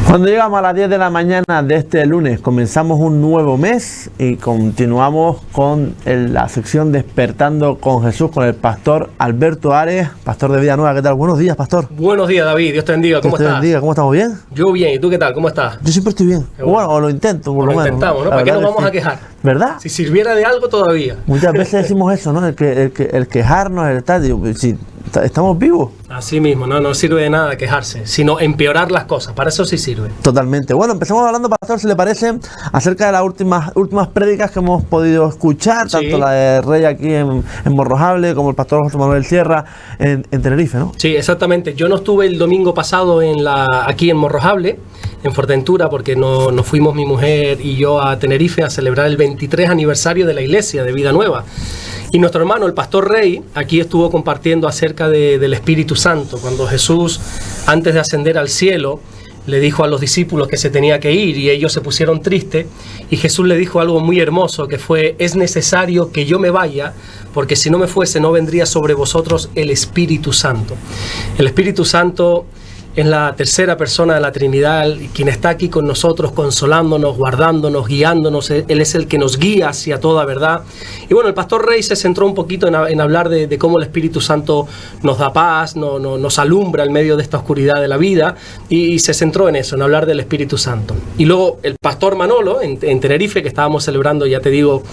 Cuando llegamos a las 10 de la mañana de este lunes, comenzamos un nuevo mes y continuamos con la sección Despertando con Jesús con el pastor Alberto Ares, pastor de Vida Nueva. ¿Qué tal? Buenos días, pastor. Buenos días, David. Dios te bendiga. ¿Cómo estás? Dios te bendiga. ¿Cómo estamos? ¿Bien? Yo bien. ¿Y tú qué tal? ¿Cómo estás? Yo siempre estoy bien. Bueno, o lo intento, por lo menos. Lo intentamos, ¿no? ¿Para qué nos vamos a quejar? ¿Verdad? Si sirviera de algo todavía. Muchas veces decimos eso, ¿no? El quejarnos, el tal, digo, si estamos vivos. Así mismo, no sirve de nada quejarse, sino empeorar las cosas. Para eso sí sirve. Totalmente. Bueno, empezamos hablando, pastor, si le parece, acerca de las últimas prédicas que hemos podido escuchar, Sí. tanto la de Rey aquí en Morrojable, como el pastor José Manuel Sierra en Tenerife, ¿no? Sí, exactamente. Yo no estuve el domingo pasado aquí en Morrojable, en Fuerteventura, porque nos fuimos mi mujer y yo a Tenerife a celebrar el 23 aniversario de la iglesia de Vida Nueva. Y nuestro hermano, el pastor Rey, aquí estuvo compartiendo acerca del Espíritu Santo, cuando Jesús, antes de ascender al cielo, le dijo a los discípulos que se tenía que ir y ellos se pusieron tristes, y Jesús le dijo algo muy hermoso, que fue: es necesario que yo me vaya, porque si no me fuese no vendría sobre vosotros el Espíritu Santo. El Espíritu Santo es la tercera persona de la Trinidad, quien está aquí con nosotros, consolándonos, guardándonos, guiándonos. Él es el que nos guía hacia toda verdad. Y bueno, el pastor Rey se centró un poquito en hablar de cómo el Espíritu Santo nos da paz, nos alumbra en medio de esta oscuridad de la vida, y se centró en eso, en hablar del Espíritu Santo. Y luego el pastor Manolo, en Tenerife, que estábamos celebrando, ya te digo,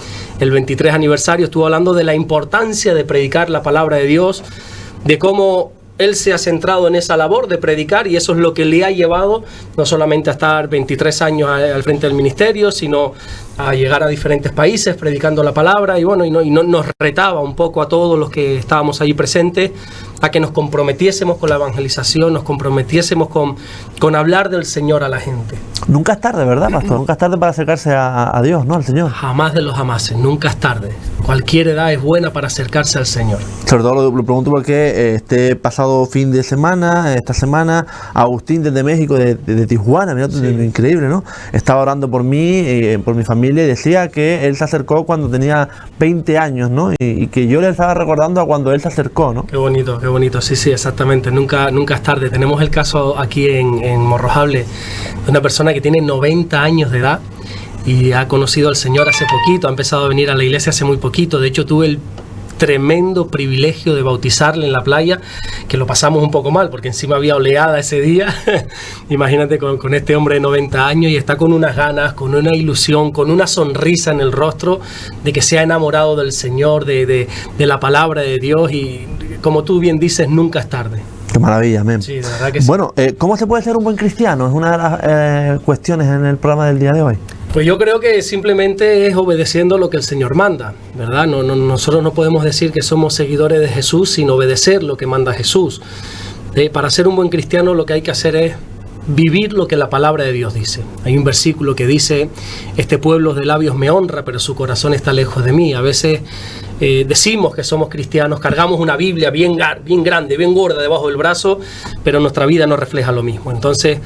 el 23 aniversario, estuvo hablando de la importancia de predicar la palabra de Dios, de cómo él se ha centrado en esa labor de predicar, y eso es lo que le ha llevado no solamente a estar 23 años al frente del ministerio, sino a llegar a diferentes países predicando la palabra. Y bueno, nos retaba un poco a todos los que estábamos allí presentes a que nos comprometiésemos con la evangelización, nos comprometiésemos con hablar del Señor a la gente. Nunca es tarde, ¿verdad, pastor? Nunca es tarde para acercarse a Dios, ¿no? Al Señor. Jamás de los jamases, nunca es tarde. Cualquier edad es buena para acercarse al Señor. Sobre todo lo pregunto porque este pasado fin de semana, esta semana, Agustín desde México, de Tijuana, mira, sí, increíble, ¿no? Estaba orando por mí, por mi familia, y decía que él se acercó cuando tenía 20 años, ¿no? Y que yo le estaba recordando a cuando él se acercó, ¿no? Qué bonito, sí, exactamente. Nunca es tarde. Tenemos el caso aquí en Morrojable de una persona que tiene 90 años de edad y ha conocido al Señor hace poquito, ha empezado a venir a la iglesia hace muy poquito. De hecho, tuve el tremendo privilegio de bautizarle en la playa, que lo pasamos un poco mal porque encima había oleada ese día. Imagínate con este hombre de 90 años, y está con unas ganas, con una ilusión, con una sonrisa en el rostro de que se ha enamorado del Señor, de la palabra de Dios, y como tú bien dices, nunca es tarde. Qué maravilla, amén. Sí, de verdad que sí. Bueno, ¿cómo se puede ser un buen cristiano? Es una de las cuestiones en el programa del día de hoy. Pues yo creo que simplemente es obedeciendo lo que el Señor manda, ¿verdad? Nosotros no podemos decir que somos seguidores de Jesús sin obedecer lo que manda Jesús. Para ser un buen cristiano lo que hay que hacer es vivir lo que la palabra de Dios dice. Hay un versículo que dice: este pueblo de labios me honra, pero su corazón está lejos de mí. A veces decimos que somos cristianos, cargamos una Biblia bien grande, bien gorda debajo del brazo, pero nuestra vida no refleja lo mismo. Entonces,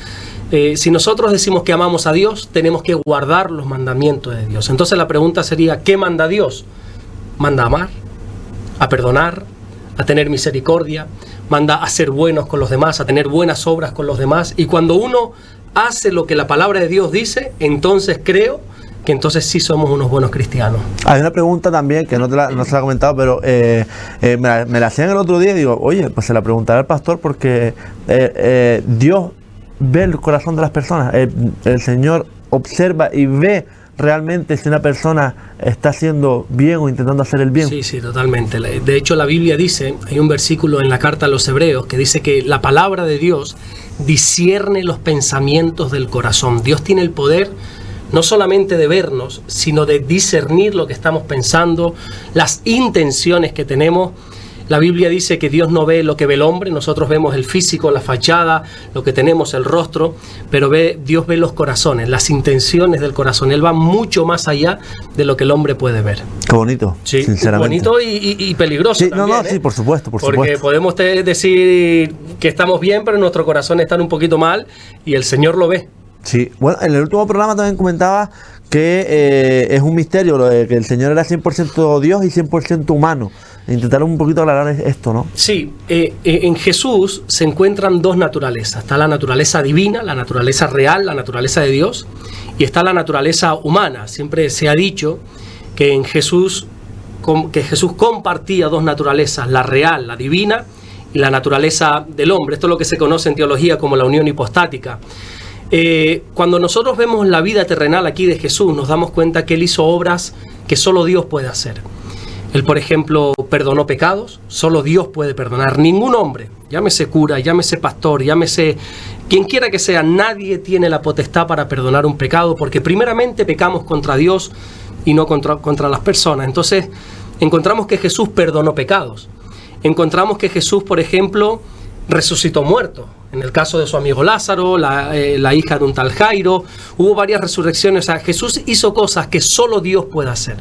si nosotros decimos que amamos a Dios, tenemos que guardar los mandamientos de Dios. Entonces la pregunta sería: ¿qué manda Dios? Manda a amar, a perdonar, a tener misericordia, manda a ser buenos con los demás, a tener buenas obras con los demás. Y cuando uno hace lo que la palabra de Dios dice, entonces creo que entonces sí somos unos buenos cristianos. Hay una pregunta también que no se la he comentado, pero me la hacían el otro día y digo, oye, pues se la preguntaré al pastor, porque Dios ve el corazón de las personas. El Señor observa y ve realmente si una persona está haciendo bien o intentando hacer el bien. Sí, totalmente. De hecho, la Biblia dice, hay un versículo en la carta a los Hebreos que dice que la palabra de Dios discierne los pensamientos del corazón. Dios tiene el poder no solamente de vernos, sino de discernir lo que estamos pensando, las intenciones que tenemos. La Biblia dice que Dios no ve lo que ve el hombre. Nosotros vemos el físico, la fachada, lo que tenemos, el rostro, pero Dios ve los corazones, las intenciones del corazón. Él va mucho más allá de lo que el hombre puede ver. Qué bonito, sí, sinceramente. Bonito y peligroso. Sí, también, sí, por supuesto. Porque podemos decir que estamos bien, pero nuestro corazón está un poquito mal, y el Señor lo ve. Sí, bueno, en el último programa también comentaba que es un misterio lo de que el Señor era 100% Dios y 100% humano. intentar un poquito aclarar esto, ¿no? Sí, en Jesús se encuentran dos naturalezas. Está la naturaleza divina, la naturaleza real, la naturaleza de Dios, y está la naturaleza humana. Siempre se ha dicho que en Jesús compartía dos naturalezas, la real, la divina, y la naturaleza del hombre. Esto es lo que se conoce en teología como la unión hipostática. Cuando nosotros vemos la vida terrenal aquí de Jesús, nos damos cuenta que Él hizo obras que solo Dios puede hacer. Él, por ejemplo, perdonó pecados, solo Dios puede perdonar. Ningún hombre, llámese cura, llámese pastor, llámese quien quiera que sea, nadie tiene la potestad para perdonar un pecado, porque primeramente pecamos contra Dios y no contra las personas. Entonces, encontramos que Jesús perdonó pecados. Encontramos que Jesús, por ejemplo, resucitó muertos. En el caso de su amigo Lázaro, la hija de un tal Jairo, hubo varias resurrecciones. O sea, Jesús hizo cosas que solo Dios puede hacer.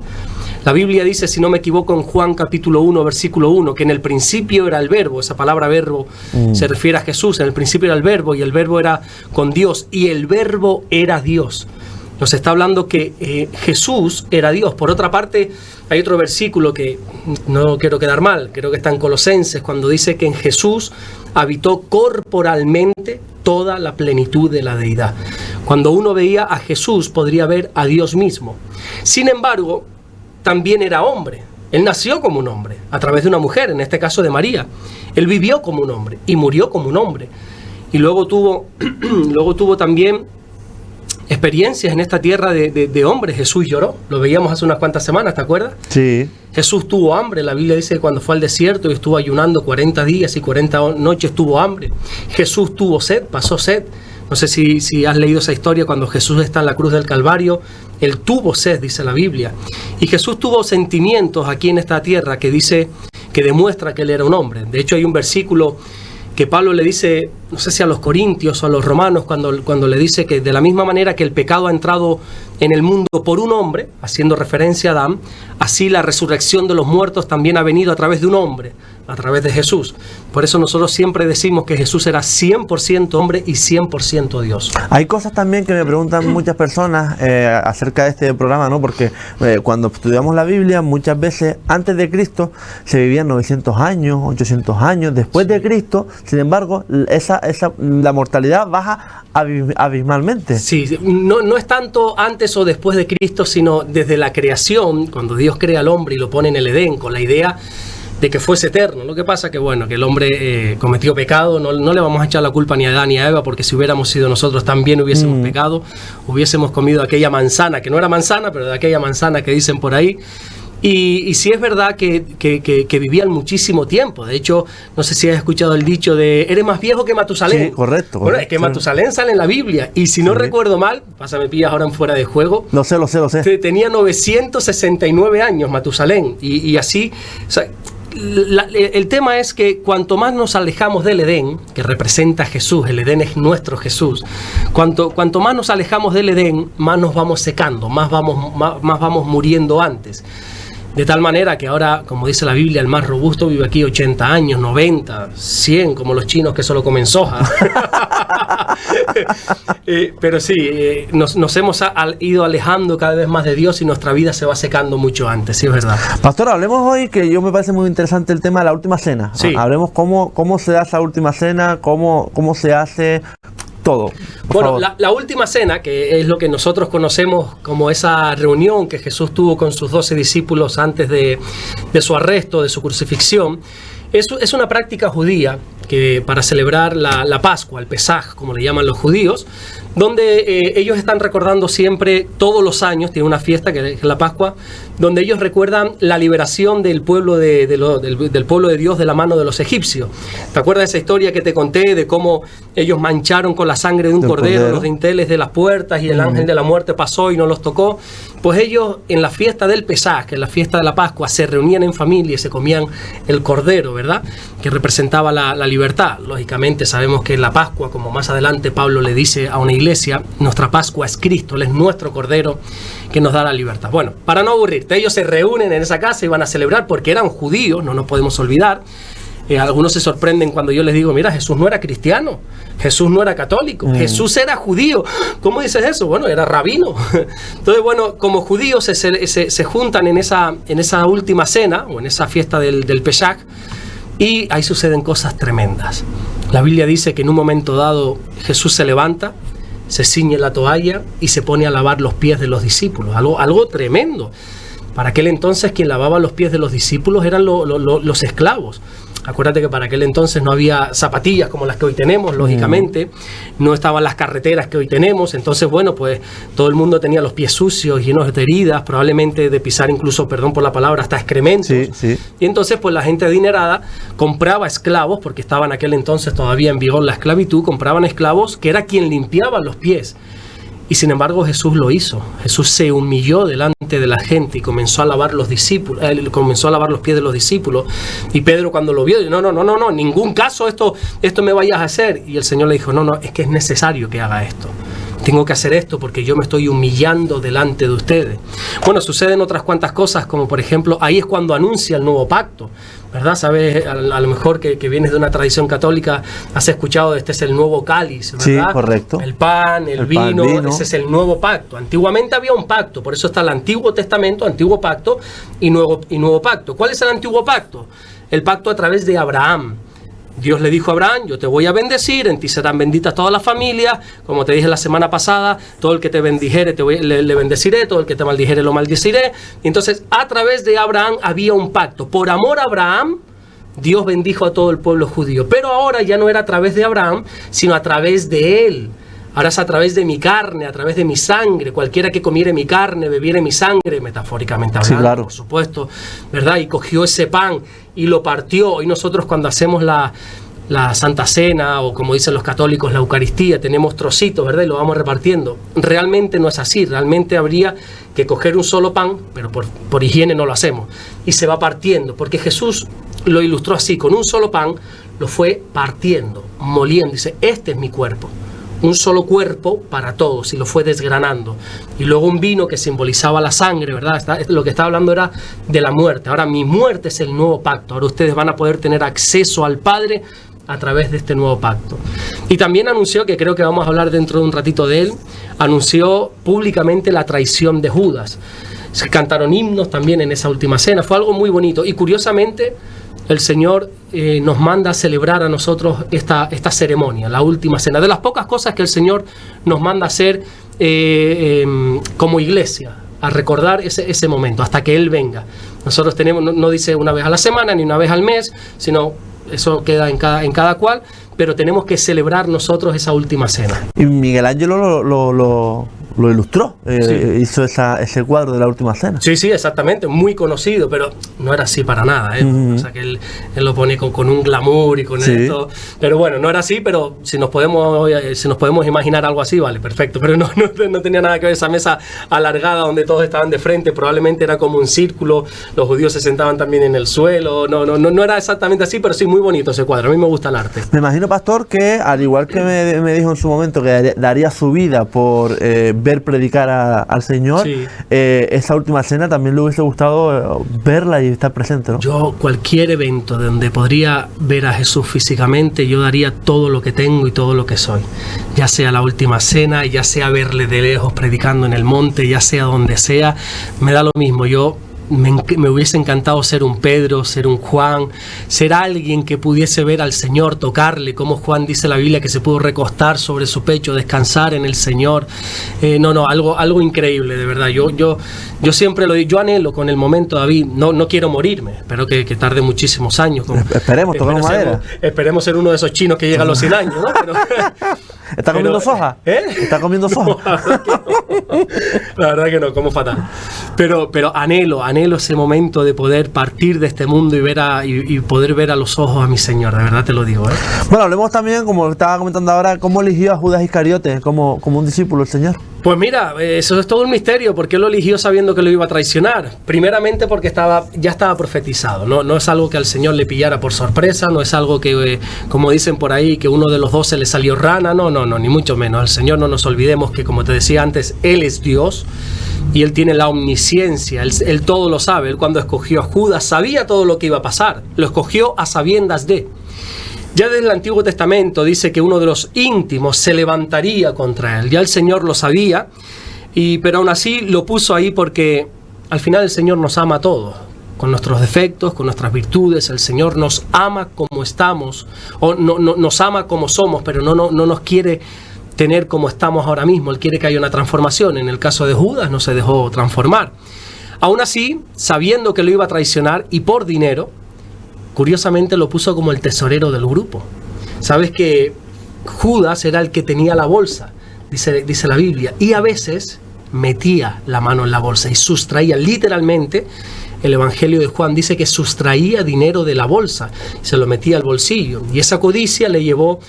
La Biblia dice, si no me equivoco, en Juan capítulo 1, versículo 1, que en el principio era el verbo. Esa palabra verbo se refiere a Jesús. En el principio era el verbo, y el verbo era con Dios, y el verbo era Dios. Nos está hablando que Jesús era Dios. Por otra parte, hay otro versículo que no quiero quedar mal, creo que está en Colosenses, cuando dice que en Jesús habitó corporalmente toda la plenitud de la deidad. Cuando uno veía a Jesús, podría ver a Dios mismo. Sin embargo, también era hombre. Él nació como un hombre, a través de una mujer, en este caso de María. Él vivió como un hombre y murió como un hombre. Y luego tuvo también experiencias en esta tierra de hombres. Jesús lloró, lo veíamos hace unas cuantas semanas, ¿te acuerdas? Sí. Jesús tuvo hambre. La Biblia dice que cuando fue al desierto y estuvo ayunando 40 días y 40 noches tuvo hambre. Jesús tuvo sed, pasó sed. No sé si has leído esa historia, cuando Jesús está en la cruz del Calvario, Él tuvo sed, dice la Biblia. Y Jesús tuvo sentimientos aquí en esta tierra que demuestra que Él era un hombre. De hecho, hay un versículo que Pablo le dice, no sé si a los corintios o a los romanos, cuando le dice que de la misma manera que el pecado ha entrado en el mundo por un hombre, haciendo referencia a Adán, así la resurrección de los muertos también ha venido a través de un hombre, a través de Jesús. Por eso nosotros siempre decimos que Jesús era 100% hombre y 100% Dios. Hay cosas también que me preguntan muchas personas acerca de este programa, ¿no? Porque cuando estudiamos la Biblia, muchas veces antes de Cristo se vivían 900 años, 800 años. Después de Cristo, sin embargo, la mortalidad baja abismalmente. Sí, no es tanto antes o después de Cristo, sino desde la creación, cuando Dios crea al hombre y lo pone en el Edén, con la idea de que fuese eterno. Lo que pasa que que el hombre cometió pecado. No le vamos a echar la culpa ni a Adán ni a Eva, porque si hubiéramos sido nosotros también hubiésemos pecado, hubiésemos comido aquella manzana, que no era manzana, pero de aquella manzana que dicen por ahí. Y sí es verdad que vivían muchísimo tiempo. De hecho, no sé si has escuchado el dicho de eres más viejo que Matusalén. Sí, correcto. Bueno, es que Matusalén sale en la Biblia. Y si no recuerdo mal, me pillas ahora en fuera de juego. Lo sé. Tenía 969 años Matusalén. Y así, o sea, el tema es que cuanto más nos alejamos del Edén, que representa a Jesús, el Edén es nuestro Jesús, cuanto más nos alejamos del Edén, más nos vamos secando, más vamos muriendo antes. De tal manera que ahora, como dice la Biblia, el más robusto vive aquí 80 años, 90, 100, como los chinos que solo comen soja. Pero sí, nos hemos ido alejando cada vez más de Dios y nuestra vida se va secando mucho antes, sí es verdad. Pastor, hablemos hoy, que yo me parece muy interesante el tema de la última cena. Sí. Hablemos cómo se hace la última cena, cómo se hace todo. Bueno, la última cena, que es lo que nosotros conocemos como esa reunión que Jesús tuvo con sus 12 discípulos antes de su arresto, de su crucifixión, es una práctica judía que para celebrar la Pascua, el Pesaj, como le llaman los judíos, donde ellos están recordando siempre, todos los años, tienen una fiesta que es la Pascua, donde ellos recuerdan la liberación del pueblo del pueblo de Dios de la mano de los egipcios. ¿Te acuerdas de esa historia que te conté de cómo ellos mancharon con la sangre de un cordero los dinteles de las puertas y el ángel de la muerte pasó y no los tocó? Pues ellos en la fiesta del Pesaj, en la fiesta de la Pascua, se reunían en familia y se comían el cordero, ¿verdad? Que representaba la libertad. Lógicamente sabemos que en la Pascua, como más adelante Pablo le dice a una iglesia, nuestra Pascua es Cristo, Él es nuestro cordero que nos da la libertad. Bueno, para no aburrirte, ellos se reúnen en esa casa y van a celebrar porque eran judíos, no nos podemos olvidar. Algunos se sorprenden cuando yo les digo, mira, Jesús no era cristiano, Jesús no era católico, Jesús era judío. ¿Cómo dices eso? Bueno, era rabino. Entonces, bueno, como judíos se juntan en esa última cena, o en esa fiesta del Pesach, y ahí suceden cosas tremendas. La Biblia dice que en un momento dado Jesús se levanta, se ciñe la toalla y se pone a lavar los pies de los discípulos. Algo tremendo. Para aquel entonces quien lavaba los pies de los discípulos eran los esclavos. Acuérdate que para aquel entonces no había zapatillas como las que hoy tenemos, lógicamente. No estaban las carreteras que hoy tenemos. Entonces, bueno, pues todo el mundo tenía los pies sucios, llenos de heridas, probablemente de pisar incluso, perdón por la palabra, hasta excrementos. Sí, sí. Y entonces, pues la gente adinerada compraba esclavos, porque estaba en aquel entonces todavía en vigor la esclavitud, compraban esclavos que era quien limpiaba los pies. Y sin embargo Jesús lo hizo. Jesús se humilló delante de la gente y comenzó a lavar los discípulos, comenzó a lavar los pies de los discípulos. Y Pedro, cuando lo vio, dijo, no, en ningún caso esto me vayas a hacer. Y el Señor le dijo, no, es que es necesario que haga esto. Tengo que hacer esto porque yo me estoy humillando delante de ustedes. Bueno, suceden otras cuantas cosas, como por ejemplo, ahí es cuando anuncia el nuevo pacto, ¿verdad? Sabes, a lo mejor que vienes de una tradición católica, has escuchado, este es el nuevo cáliz, ¿verdad? Sí, correcto. El pan, el vino, ese es el nuevo pacto. Antiguamente había un pacto, por eso está el Antiguo Testamento, Antiguo Pacto y nuevo Pacto. ¿Cuál es el Antiguo Pacto? El pacto a través de Abraham. Dios le dijo a Abraham, yo te voy a bendecir, en ti serán benditas todas las familias, como te dije la semana pasada, todo el que te bendijere le bendeciré, todo el que te maldijere lo maldeciré. Entonces, a través de Abraham había un pacto. Por amor a Abraham, Dios bendijo a todo el pueblo judío. Pero ahora ya no era a través de Abraham, sino a través de él. Ahora es a través de mi carne, a través de mi sangre. Cualquiera que comiere mi carne, bebiere mi sangre, metafóricamente hablando, sí, claro, por supuesto, ¿verdad? Y cogió ese pan y lo partió. Y nosotros cuando hacemos la Santa Cena, o como dicen los católicos, la Eucaristía, tenemos trocitos, ¿verdad? Y lo vamos repartiendo. Realmente no es así. Realmente habría que coger un solo pan, pero por higiene no lo hacemos. Y se va partiendo, porque Jesús lo ilustró así. Con un solo pan lo fue partiendo, moliendo. Dice, este es mi cuerpo. Un solo cuerpo para todos, y lo fue desgranando. Y luego un vino que simbolizaba la sangre, ¿verdad? Lo que estaba hablando era de la muerte. Ahora mi muerte es el nuevo pacto. Ahora ustedes van a poder tener acceso al Padre a través de este nuevo pacto. Y también anunció, que creo que vamos a hablar dentro de un ratito de él, anunció públicamente la traición de Judas. Se cantaron himnos también en esa última cena. Fue algo muy bonito. Y curiosamente, el Señor nos manda a celebrar a nosotros esta ceremonia, la última cena. De las pocas cosas que el Señor nos manda a hacer como iglesia, a recordar ese momento, hasta que Él venga. Nosotros tenemos, no dice una vez a la semana, ni una vez al mes, sino eso queda en cada cual, pero tenemos que celebrar nosotros esa última cena. Y Miguel Ángel lo ilustró, sí. Hizo ese cuadro de la última cena. Sí, exactamente, muy conocido, pero no era así para nada, O sea que él lo pone con un glamour y con esto, pero bueno, no era así, pero si nos podemos imaginar algo así, vale, perfecto, pero no tenía nada que ver esa mesa alargada donde todos estaban de frente, probablemente era como un círculo, los judíos se sentaban también en el suelo, no era exactamente así, pero sí muy bonito ese cuadro, a mí me gusta el arte. Me imagino, pastor, que al igual que me dijo en su momento que daría su vida por ver predicar al Señor, sí. Esa última cena también le hubiese gustado verla y estar presente, ¿no? Yo, cualquier evento donde podría ver a Jesús físicamente, yo daría todo lo que tengo y todo lo que soy, ya sea la última cena, ya sea verle de lejos predicando en el monte, ya sea donde sea, me da lo mismo. Yo me hubiese encantado ser un Pedro, ser un Juan, ser alguien que pudiese ver al Señor, tocarle, como Juan dice la Biblia, que se pudo recostar sobre su pecho, descansar en el Señor. Algo increíble, de verdad. Yo siempre lo digo, yo anhelo con el momento, David, no quiero morirme, espero que tarde muchísimos años. Esperemos, toquemos madera. Esperemos ser uno de esos chinos que llega a los 100 años, ¿no? Pero, ¿Está comiendo soja? ¿Está comiendo soja? La verdad que no, como fatal. Pero anhelo ese momento de poder partir de este mundo y poder ver a los ojos a mi Señor, de verdad te lo digo. Bueno, hablemos también, como estaba comentando ahora, cómo eligió a Judas Iscariote como un discípulo del Señor. Pues mira, eso es todo un misterio, porque él lo eligió sabiendo que lo iba a traicionar. Primeramente porque ya estaba profetizado, no es algo que al Señor le pillara por sorpresa, no es algo que, como dicen por ahí, que uno de los 12 le salió rana, no, ni mucho menos. Al Señor no nos olvidemos que, como te decía antes, Él es Dios y Él tiene la omnisciencia, él todo lo sabe. Él cuando escogió a Judas sabía todo lo que iba a pasar, lo escogió a sabiendas de. Ya desde el Antiguo Testamento dice que uno de los íntimos se levantaría contra Él. Ya el Señor lo sabía, pero aún así lo puso ahí porque al final el Señor nos ama a todos, con nuestros defectos, con nuestras virtudes. El Señor nos ama como estamos, o no, nos ama como somos, pero no nos quiere tener como estamos ahora mismo. Él quiere que haya una transformación. En el caso de Judas no se dejó transformar. Aún así, sabiendo que lo iba a traicionar y por dinero, curiosamente lo puso como el tesorero del grupo. Sabes que Judas era el que tenía la bolsa, dice la Biblia, y a veces metía la mano en la bolsa y sustraía, literalmente, el Evangelio de Juan dice que sustraía dinero de la bolsa, se lo metía al bolsillo, y esa codicia le llevó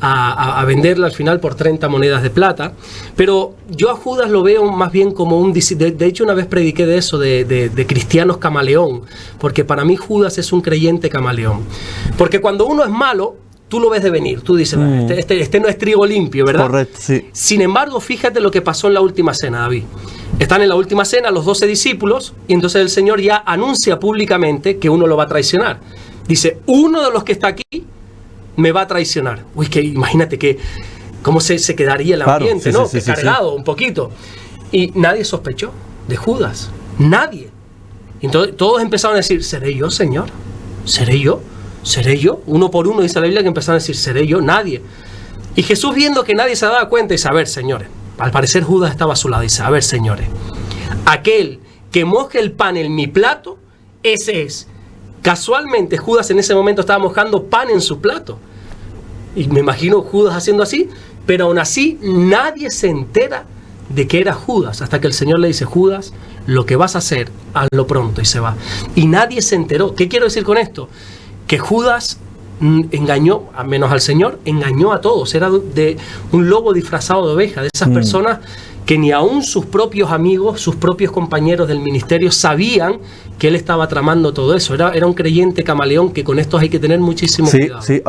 a venderla al final por 30 monedas de plata. Pero yo a Judas lo veo más bien como de hecho una vez prediqué de eso, de cristianos camaleón, porque para mí Judas es un creyente camaleón, porque cuando uno es malo, tú lo ves de venir, tú dices, este no es trigo limpio, ¿verdad? Correcto, sí. Sin embargo, fíjate lo que pasó en la última cena, David. Están en la última cena los 12 discípulos y entonces el Señor ya anuncia públicamente que uno lo va a traicionar. Dice, uno de los que está aquí me va a traicionar. Uy, que imagínate que cómo se quedaría el ambiente, claro, sí, ¿no? Cargado un poquito. Y nadie sospechó de Judas. Nadie. Entonces todos empezaron a decir, ¿seré yo, Señor? ¿Seré yo? ¿Seré yo? Uno por uno dice la Biblia que empezaron a decir, ¿seré yo? Nadie. Y Jesús, viendo que nadie se daba cuenta, dice, a ver, señores. Al parecer Judas estaba a su lado. Dice, a ver, señores. Aquel que moje el pan en mi plato, ese es. Casualmente Judas en ese momento estaba mojando pan en su plato. Y me imagino Judas haciendo así, pero aún así nadie se entera de que era Judas, hasta que el Señor le dice, Judas, lo que vas a hacer, hazlo pronto, y se va. Y nadie se enteró. ¿Qué quiero decir con esto? Que Judas engañó, a menos al Señor, engañó a todos. Era de un lobo disfrazado de oveja, de esas personas que ni aún sus propios amigos, sus propios compañeros del ministerio sabían que él estaba tramando todo eso. Era un creyente camaleón, que con esto hay que tener muchísimo cuidado. Sí,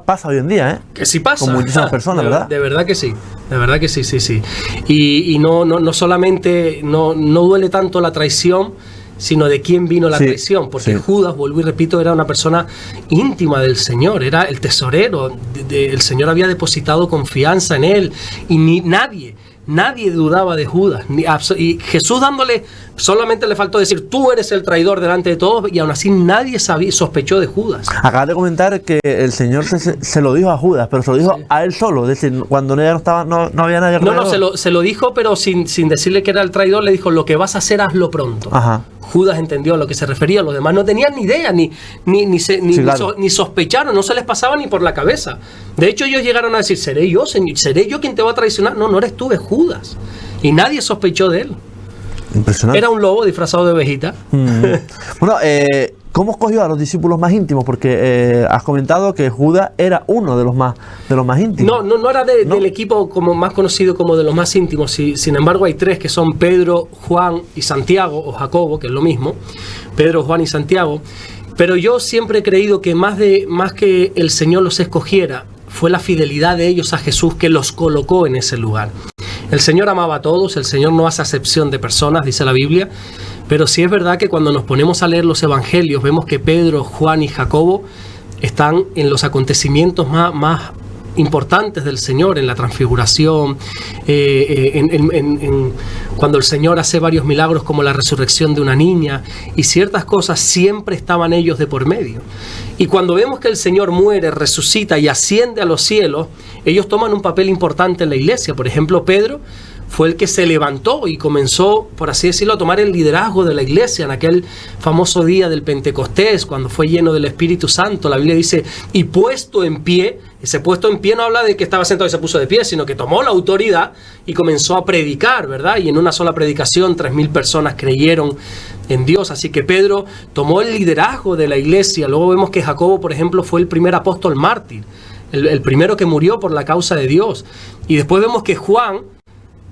pasa hoy en día, ¿eh? Que sí pasa. Con muchísimas personas, ¿verdad? De verdad que sí. De verdad que sí. Y no solamente, no duele tanto la traición, sino de quién vino la traición, porque Judas, vuelvo y repito, era una persona íntima del Señor, era el tesorero, el Señor había depositado confianza en él, y nadie dudaba de Judas, y Jesús dándole, solamente le faltó decir, tú eres el traidor delante de todos, y aún así nadie sospechó de Judas. Acabas de comentar que el Señor se lo dijo a Judas, pero se lo dijo a él solo, es decir, cuando no había nadie alrededor. No, se lo dijo, pero sin decirle que era el traidor, le dijo, lo que vas a hacer, hazlo pronto. Ajá. Judas entendió a lo que se refería, los demás no tenían ni idea, ni sospecharon, no se les pasaba ni por la cabeza. De hecho, ellos llegaron a decir, ¿seré yo, Señor? ¿Seré yo quien te va a traicionar? No eres tú, es Judas. Y nadie sospechó de él. Impresionante. Era un lobo disfrazado de ovejita. Bueno, ¿cómo escogió a los discípulos más íntimos? Porque has comentado que Judas era uno de los más íntimos. No era del equipo como más conocido como de los más íntimos. Sin embargo, hay tres que son Pedro, Juan y Santiago, o Jacobo, que es lo mismo. Pedro, Juan y Santiago. Pero yo siempre he creído que más que el Señor los escogiera, fue la fidelidad de ellos a Jesús que los colocó en ese lugar. El Señor amaba a todos, el Señor no hace acepción de personas, dice la Biblia, pero sí es verdad que cuando nos ponemos a leer los evangelios, vemos que Pedro, Juan y Jacobo están en los acontecimientos más importantes del Señor, en la transfiguración, cuando el Señor hace varios milagros como la resurrección de una niña, y ciertas cosas siempre estaban ellos de por medio. Y cuando vemos que el Señor muere, resucita y asciende a los cielos, ellos toman un papel importante en la iglesia. Por ejemplo, Pedro fue el que se levantó y comenzó, por así decirlo, a tomar el liderazgo de la iglesia en aquel famoso día del Pentecostés, cuando fue lleno del Espíritu Santo. La Biblia dice, y puesto en pie, ese puesto en pie no habla de que estaba sentado y se puso de pie, sino que tomó la autoridad y comenzó a predicar, ¿verdad? Y en una sola predicación 3,000 personas creyeron en Dios. Así que Pedro tomó el liderazgo de la iglesia. Luego vemos que Jacobo, por ejemplo, fue el primer apóstol mártir, el primero que murió por la causa de Dios. Y después vemos que Juan,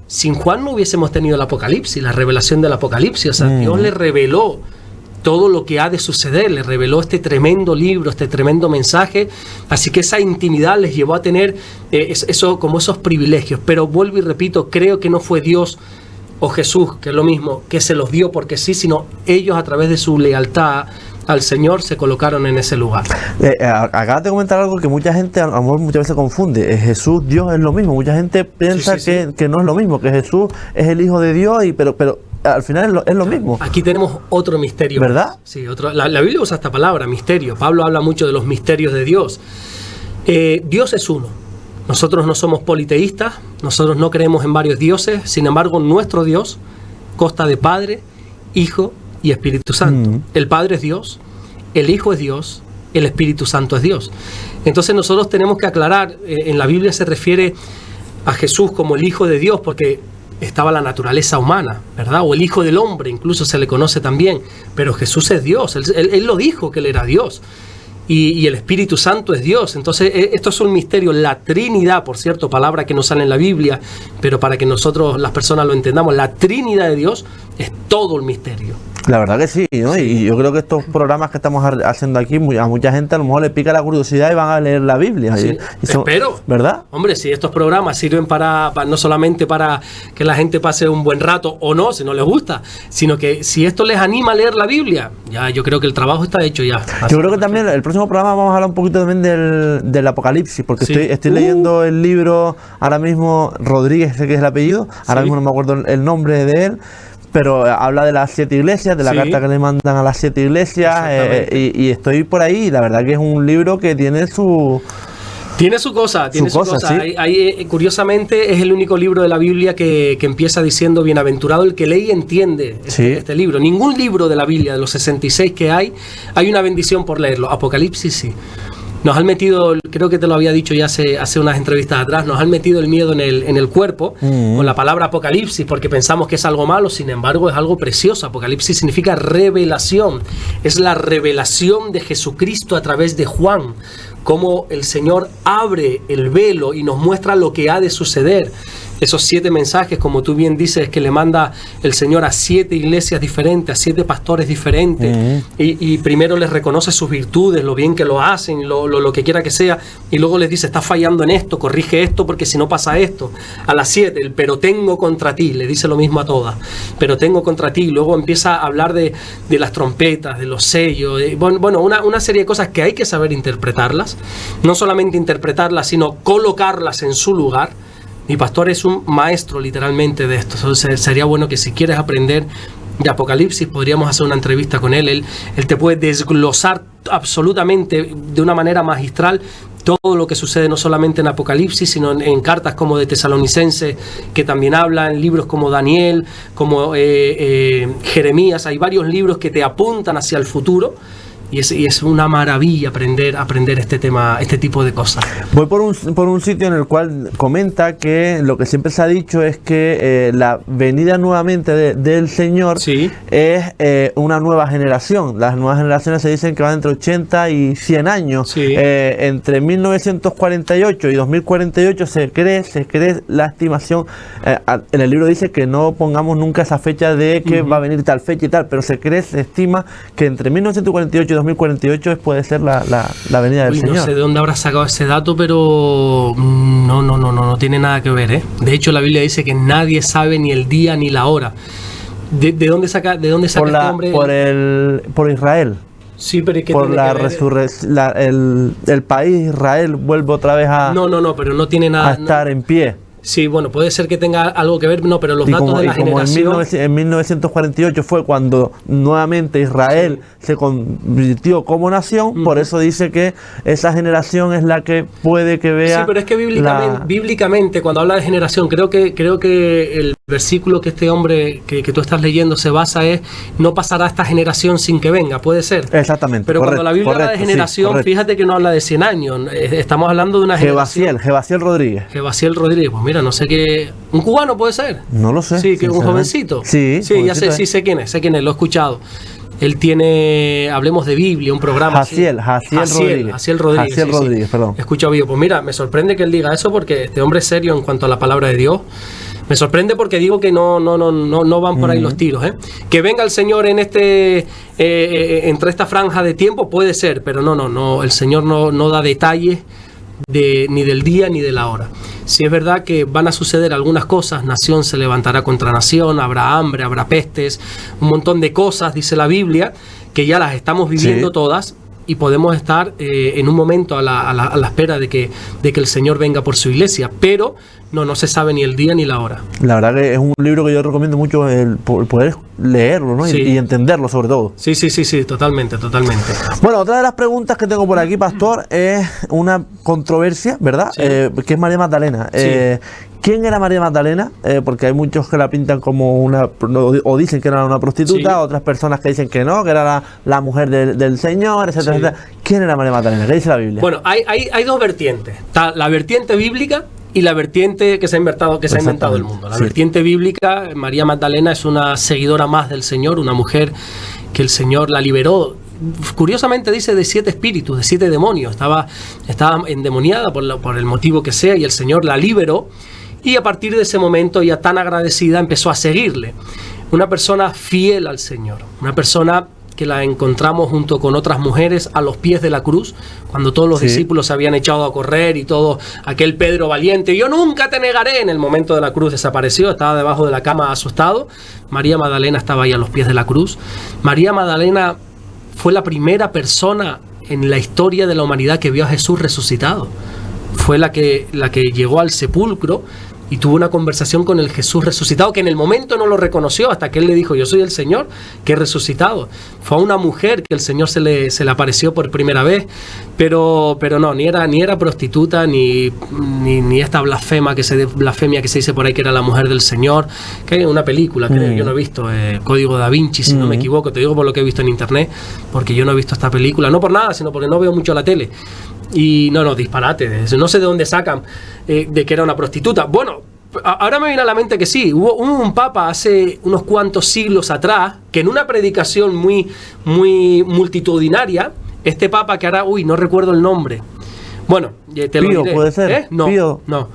sin Juan no hubiésemos tenido el Apocalipsis, la revelación del Apocalipsis. O sea, Dios le reveló todo lo que ha de suceder. Les reveló este tremendo libro, este tremendo mensaje. Así que esa intimidad les llevó a tener eso, como esos privilegios. Pero vuelvo y repito, creo que no fue Dios o Jesús, que es lo mismo, que se los dio porque sí, sino ellos a través de su lealtad al Señor se colocaron en ese lugar. Acabas de comentar algo que mucha gente a lo mejor muchas veces confunde. Jesús, Dios es lo mismo. Mucha gente piensa que no es lo mismo, que Jesús es el Hijo de Dios, pero al final es lo mismo. Aquí tenemos otro misterio. ¿Verdad? Sí, la Biblia usa esta palabra, misterio. Pablo habla mucho de los misterios de Dios. Dios es uno. Nosotros no somos politeístas, nosotros no creemos en varios dioses. Sin embargo, nuestro Dios consta de Padre, Hijo y Espíritu Santo. El Padre es Dios, el Hijo es Dios, el Espíritu Santo es Dios. Entonces nosotros tenemos que aclarar, en la Biblia se refiere a Jesús como el Hijo de Dios porque estaba la naturaleza humana, ¿verdad? O el Hijo del Hombre, incluso se le conoce también, pero Jesús es Dios, él lo dijo que él era Dios. Y el Espíritu Santo es Dios. Entonces esto es un misterio, la Trinidad, por cierto, palabra que no sale en la Biblia, pero para que nosotros las personas lo entendamos, la Trinidad de Dios es todo el misterio. La verdad que sí, ¿no? Y yo creo que estos programas que estamos haciendo aquí, a mucha gente a lo mejor le pica la curiosidad y van a leer la Biblia. Sí, espero. ¿Verdad? Hombre, si estos programas sirven para no solamente para que la gente pase un buen rato o no, si no les gusta, sino que si esto les anima a leer la Biblia, ya yo creo que el trabajo está hecho ya. Yo creo que también el próximo programa vamos a hablar un poquito también del Apocalipsis, porque estoy leyendo el libro ahora mismo, Rodríguez, sé que es el apellido, ahora mismo no me acuerdo el nombre de él, pero habla de las 7 iglesias, de la carta que le mandan a las 7 iglesias, y estoy por ahí, y la verdad que es un libro que tiene su... Tiene su cosa, tiene su cosa. Sí. Curiosamente es el único libro de la Biblia que empieza diciendo bienaventurado el que lee y entiende este libro. Ningún libro de la Biblia, de los 66 que hay una bendición por leerlo. Apocalipsis sí. Nos han metido, creo que te lo había dicho ya hace unas entrevistas atrás, nos han metido el miedo en el cuerpo con la palabra Apocalipsis porque pensamos que es algo malo, sin embargo es algo precioso. Apocalipsis significa revelación, es la revelación de Jesucristo a través de Juan, cómo el Señor abre el velo y nos muestra lo que ha de suceder. Esos 7 mensajes, como tú bien dices, que le manda el Señor a 7 iglesias diferentes, a 7 pastores diferentes, y primero les reconoce sus virtudes, lo bien que lo hacen, lo que quiera que sea, y luego les dice, estás fallando en esto, corrige esto, porque si no pasa esto. A las 7, el pero tengo contra ti, le dice lo mismo a todas, pero tengo contra ti. Luego empieza a hablar de las trompetas, de los sellos, una serie de cosas que hay que saber interpretarlas, no solamente interpretarlas, sino colocarlas en su lugar. Mi pastor es un maestro literalmente de esto. Entonces, sería bueno que si quieres aprender de Apocalipsis, podríamos hacer una entrevista con él. Él te puede desglosar absolutamente de una manera magistral todo lo que sucede no solamente en Apocalipsis, sino en cartas como de Tesalonicenses, que también habla, en libros como Daniel, como Jeremías. Hay varios libros que te apuntan hacia el futuro. Y es una maravilla aprender este tema, este tipo de cosas. Voy por un sitio en el cual comenta que lo que siempre se ha dicho es que la venida nuevamente del Señor es una nueva generación. Las nuevas generaciones se dicen que van entre 80 y 100 años. Entre 1948 y 2048 se cree la estimación. En el libro dice que no pongamos nunca esa fecha de que va a venir tal fecha y tal, pero se estima que entre 1948 y 2048 puede ser la venida del Señor. No sé de dónde habrá sacado ese dato, pero no tiene nada que ver, ¿eh? De hecho, la Biblia dice que nadie sabe ni el día ni la hora. ¿De dónde saca este hombre? Por Israel. Sí, pero ¿qué por tiene la que ver? resurrección, el país Israel vuelve otra vez a pero no tiene nada, a estar en pie. Sí, bueno, puede ser que tenga algo que ver, pero los datos de la generación... En 1948 fue cuando nuevamente Israel se convirtió como nación, por eso dice que esa generación es la que puede que vea... Sí, pero es que bíblicamente cuando habla de generación, creo que el versículo que este hombre que tú estás leyendo se basa es, no pasará esta generación sin que venga, puede ser. Exactamente. Pero cuando la Biblia habla de generación, fíjate que no habla de 100 años, estamos hablando de una generación... Jebaciel Rodríguez. Pues mira, no sé qué... ¿Un cubano puede ser? No lo sé. Sí, que un jovencito. Sí, ya sé quién es, lo he escuchado. Él tiene, hablemos de Biblia, un programa. Jaciel Rodríguez, perdón. He escuchado vivo. Pues mira, me sorprende que él diga eso porque este hombre es serio en cuanto a la palabra de Dios. Me sorprende porque digo que no van por ahí los tiros, ¿eh? Que venga el Señor en entre esta franja de tiempo puede ser, pero no, el Señor no da detalles ni del día ni de la hora. Si es verdad que van a suceder algunas cosas, nación se levantará contra nación, habrá hambre, habrá pestes, un montón de cosas, dice la Biblia, que ya las estamos viviendo todas, y podemos estar en un momento a la espera de que el Señor venga por su iglesia, pero no se sabe ni el día ni la hora. La verdad que es un libro que yo recomiendo mucho el poder leerlo, ¿no? Y entenderlo sobre todo. Sí, totalmente. Bueno, otra de las preguntas que tengo por aquí, pastor, es una controversia, ¿verdad? Sí. Que es María Magdalena. Sí. ¿Quién era María Magdalena? Porque hay muchos que la pintan como o dicen que era una prostituta, otras personas que dicen que no, que era la mujer del Señor, etcétera, etcétera. ¿Quién era María Magdalena? ¿Qué dice la Biblia? Bueno, hay dos vertientes. Está la vertiente bíblica y la vertiente que se ha inventado el mundo. La vertiente bíblica, María Magdalena es una seguidora más del Señor, una mujer que el Señor la liberó. Curiosamente dice de 7 espíritus, de 7 demonios. Estaba endemoniada por el motivo que sea, y el Señor la liberó. Y a partir de ese momento, ya tan agradecida, empezó a seguirle. Una persona fiel al Señor, una persona que la encontramos junto con otras mujeres a los pies de la cruz, cuando todos los discípulos se habían echado a correr y todo aquel Pedro valiente, yo nunca te negaré, en el momento de la cruz desapareció, estaba debajo de la cama asustado. María Magdalena estaba ahí a los pies de la cruz. María Magdalena fue la primera persona en la historia de la humanidad que vio a Jesús resucitado. Fue la que llegó al sepulcro y tuvo una conversación con el Jesús resucitado, que en el momento no lo reconoció hasta que él le dijo, yo soy el Señor que he resucitado. Fue a una mujer que el Señor se le apareció por primera vez, pero no, ni era prostituta, ni esta blasfemia que se dice por ahí que era la mujer del Señor, que hay una película, creo, yo no he visto, Código Da Vinci, si no me equivoco, te digo por lo que he visto en internet, porque yo no he visto esta película, no por nada, sino porque no veo mucho la tele. Y no, disparate, no sé de dónde sacan de que era una prostituta. Bueno, ahora me viene a la mente que sí, hubo un papa hace unos cuantos siglos atrás, que en una predicación muy multitudinaria, este papa que ahora, no recuerdo el nombre. Bueno, te lo diré. ¿Puede ser? No, Pío. no.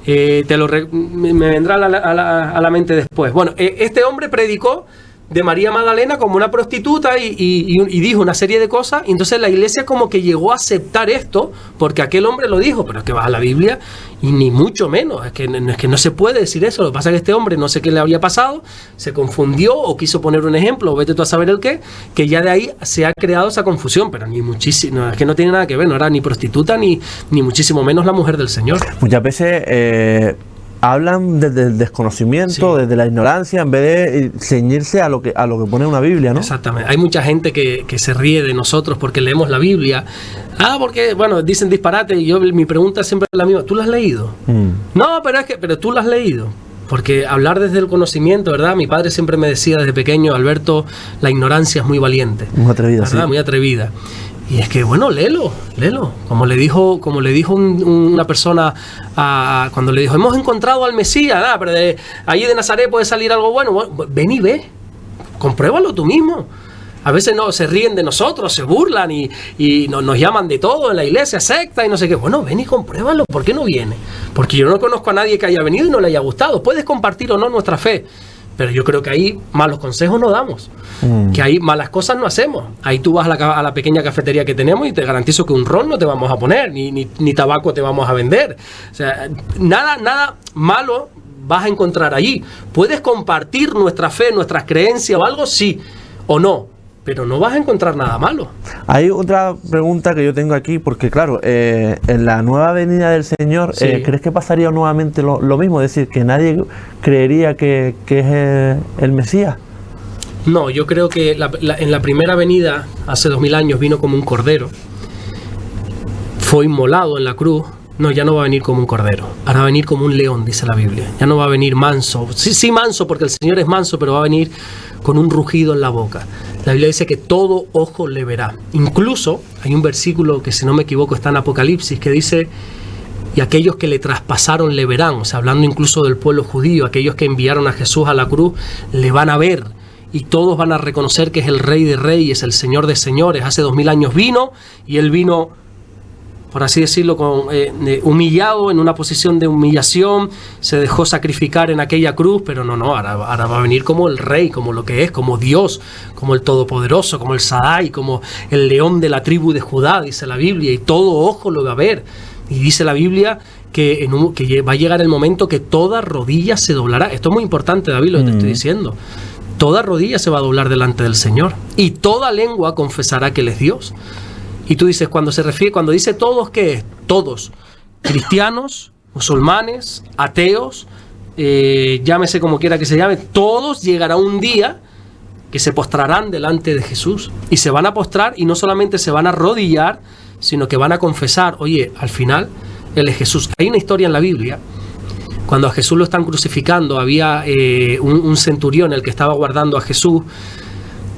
Me vendrá a la mente después. Bueno, este hombre predicó de María Magdalena como una prostituta y dijo una serie de cosas, y entonces la iglesia como que llegó a aceptar esto porque aquel hombre lo dijo, pero es que vas a la Biblia y ni mucho menos, es que no se puede decir eso. Lo que pasa es que este hombre no sé qué le habría pasado, se confundió o quiso poner un ejemplo, o vete tú a saber el qué, que ya de ahí se ha creado esa confusión, pero ni muchísimo, es que no tiene nada que ver, no era ni prostituta ni muchísimo menos la mujer del Señor. Muchas veces hablan desde el desconocimiento, desde la ignorancia, en vez de ceñirse a lo que pone una Biblia, ¿no? Exactamente. Hay mucha gente que se ríe de nosotros porque leemos la Biblia. Porque, dicen disparate, y mi pregunta siempre es la misma. ¿Tú la has leído? No, pero tú la has leído. Porque hablar desde el conocimiento, ¿verdad? Mi padre siempre me decía desde pequeño, Alberto, la ignorancia es muy valiente. Muy atrevida, ¿verdad? sí. Muy atrevida. Y es que, léelo. Como le dijo una persona cuando le dijo, hemos encontrado al Mesías, pero de allí de Nazaret puede salir algo bueno. Ven y ve, compruébalo tú mismo. A veces no se ríen de nosotros, se burlan y nos llaman de todo en la iglesia, secta y no sé qué. Bueno, ven y compruébalo. ¿Por qué no viene? Porque yo no conozco a nadie que haya venido y no le haya gustado. Puedes compartir o no nuestra fe, pero yo creo que ahí malos consejos no damos, que ahí malas cosas no hacemos. Ahí tú vas a la pequeña cafetería que tenemos y te garantizo que un ron no te vamos a poner, ni tabaco te vamos a vender. O sea, nada malo vas a encontrar allí. Puedes compartir nuestra fe, nuestras creencias o algo, sí o no, pero no vas a encontrar nada malo. Hay otra pregunta que yo tengo aquí, porque claro, en la nueva venida del Señor, ¿crees que pasaría nuevamente lo mismo? Es decir, que nadie creería que es el Mesías. No, yo creo que en la primera venida, hace 2000 años, vino como un cordero, fue inmolado en la cruz. No, ya no va a venir como un cordero, ahora va a venir como un león, dice la Biblia. Ya no va a venir manso, sí manso, porque el Señor es manso, pero va a venir con un rugido en la boca. La Biblia dice que todo ojo le verá. Incluso hay un versículo que, si no me equivoco, está en Apocalipsis, que dice, y aquellos que le traspasaron le verán. O sea, hablando incluso del pueblo judío, aquellos que enviaron a Jesús a la cruz le van a ver, y todos van a reconocer que es el Rey de Reyes, el Señor de Señores. Hace 2000 años vino, y Él vino por así decirlo, humillado, en una posición de humillación, se dejó sacrificar en aquella cruz, pero ahora va a venir como el rey, como lo que es, como Dios, como el Todopoderoso, como el Sadai, como el león de la tribu de Judá, dice la Biblia, y todo ojo lo va a ver. Y dice la Biblia que va a llegar el momento que toda rodilla se doblará. Esto es muy importante, David, lo que te estoy diciendo. Toda rodilla se va a doblar delante del Señor, y toda lengua confesará que Él es Dios. Y tú dices, cuando dice todos, ¿qué es? Todos. Cristianos, musulmanes, ateos, llámese como quiera que se llame, todos llegará un día que se postrarán delante de Jesús. Y se van a postrar, y no solamente se van a arrodillar, sino que van a confesar, oye, al final, Él es Jesús. Hay una historia en la Biblia. Cuando a Jesús lo están crucificando, había un centurión, el que estaba guardando a Jesús.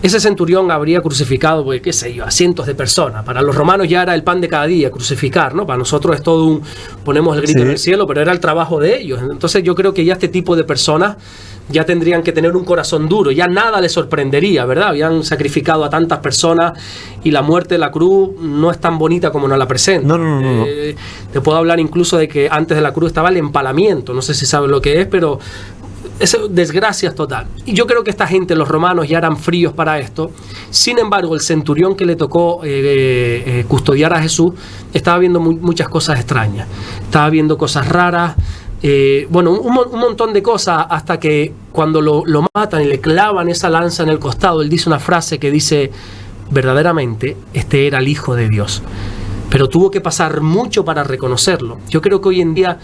Ese centurión habría crucificado, pues, qué sé yo, a cientos de personas. Para los romanos ya era el pan de cada día, crucificar, ¿no? Para nosotros es todo ponemos el grito en el cielo, pero era el trabajo de ellos. Entonces yo creo que ya este tipo de personas ya tendrían que tener un corazón duro, ya nada les sorprendería, ¿verdad? Habían sacrificado a tantas personas, y la muerte de la cruz no es tan bonita como nos la presentan. No. Te puedo hablar incluso de que antes de la cruz estaba el empalamiento, no sé si sabes lo que es, pero es desgracias total. Y yo creo que esta gente, los romanos, ya eran fríos para esto. Sin embargo, el centurión que le tocó custodiar a Jesús estaba viendo muchas cosas extrañas, estaba viendo cosas raras, un montón de cosas, hasta que cuando lo matan y le clavan esa lanza en el costado, él dice una frase que dice, verdaderamente este era el Hijo de Dios. Pero tuvo que pasar mucho para reconocerlo. Yo creo que hoy en día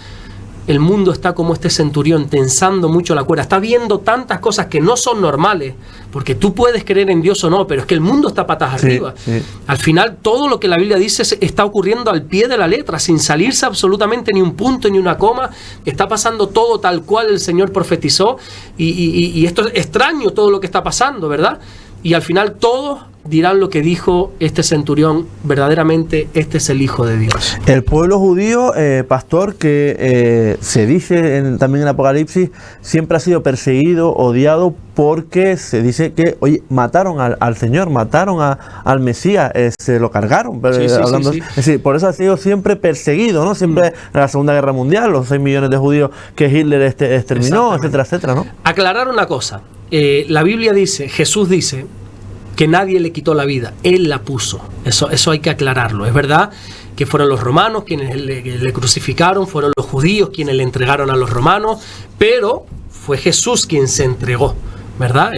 el mundo está como este centurión, tensando mucho la cuerda, está viendo tantas cosas que no son normales, porque tú puedes creer en Dios o no, pero es que el mundo está patas arriba. Sí. Al final todo lo que la Biblia dice está ocurriendo al pie de la letra, sin salirse absolutamente ni un punto ni una coma. Está pasando todo tal cual el Señor profetizó, y esto es extraño, todo lo que está pasando, ¿verdad? Y al final todos dirán lo que dijo este centurión, verdaderamente este es el Hijo de Dios. El pueblo judío, pastor, que se dice también en Apocalipsis, siempre ha sido perseguido, odiado, porque se dice que, oye, mataron al Señor, mataron al Mesías, se lo cargaron. Sí. Es decir, por eso ha sido siempre perseguido, ¿no? Siempre en la Segunda Guerra Mundial, los 6 millones de judíos que Hitler exterminó, etcétera, etcétera, ¿no? Aclarar una cosa, la Biblia dice, Jesús dice, que nadie le quitó la vida, Él la puso. Eso hay que aclararlo. Es verdad que fueron los romanos quienes le crucificaron, fueron los judíos quienes le entregaron a los romanos, pero fue Jesús quien se entregó, ¿verdad?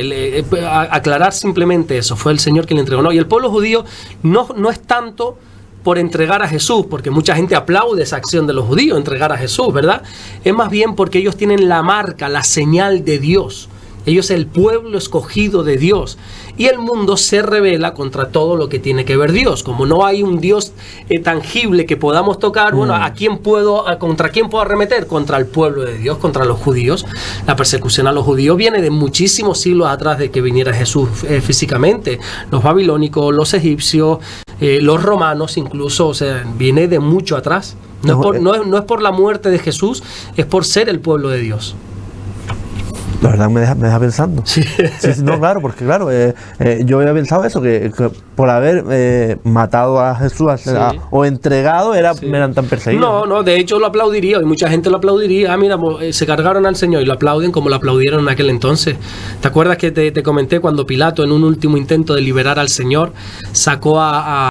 Aclarar simplemente eso, fue el Señor quien le entregó. Y el pueblo judío no es tanto por entregar a Jesús, porque mucha gente aplaude esa acción de los judíos, entregar a Jesús, ¿verdad? Es más bien porque ellos tienen la marca, la señal de Dios. Ellos el pueblo escogido de Dios, y el mundo se rebela contra todo lo que tiene que ver Dios. Como no hay un Dios tangible que podamos tocar, bueno, ¿contra quién puedo arremeter? Contra el pueblo de Dios, contra los judíos. La persecución a los judíos viene de muchísimos siglos atrás de que viniera Jesús físicamente. Los babilónicos, los egipcios, los romanos incluso, o sea, viene de mucho atrás. No es por la muerte de Jesús, es por ser el pueblo de Dios. La verdad me deja pensando. Sí, no, claro, porque claro, yo había pensado eso, que por haber matado a Jesús o entregado eran tan perseguidos. No, de hecho lo aplaudiría, y mucha gente lo aplaudiría. Mira, se cargaron al Señor y lo aplauden como lo aplaudieron en aquel entonces. ¿Te acuerdas que te comenté cuando Pilato, en un último intento de liberar al Señor, sacó a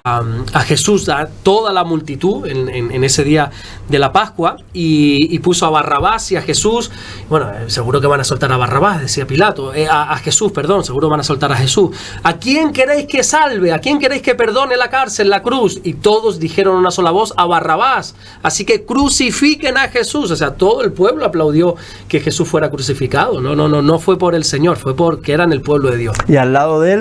Jesús, a toda la multitud en ese día de la Pascua, y puso a Barrabás y a Jesús? Bueno, seguro que van a soltar a Barrabás, decía Pilato, a Jesús, perdón, seguro van a soltar a Jesús. ¿A quién queréis que salve? ¿A quién queréis que perdone la cárcel, la cruz? Y todos dijeron una sola voz, a Barrabás. Así que crucifiquen a Jesús. O sea, todo el pueblo aplaudió que Jesús fuera crucificado. No fue por el Señor, fue porque eran el pueblo de Dios. Y al lado de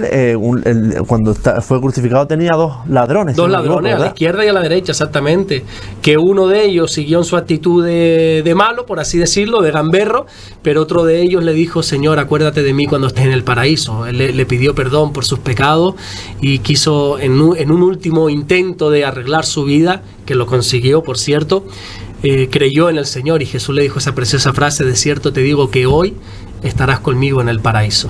él, cuando fue crucificado, tenía dos ladrones. Dos ladrones, a la izquierda y a la derecha, exactamente. Que uno de ellos siguió en su actitud de malo, por así decirlo, de gamberro, pero otro de ellos le dijo, Señor, acuérdate de mí cuando estés en el paraíso. Él le pidió perdón por sus pecados y quiso, en un último intento de arreglar su vida, que lo consiguió, por cierto, creyó en el Señor, y Jesús le dijo esa preciosa frase: de cierto te digo que hoy estarás conmigo en el paraíso.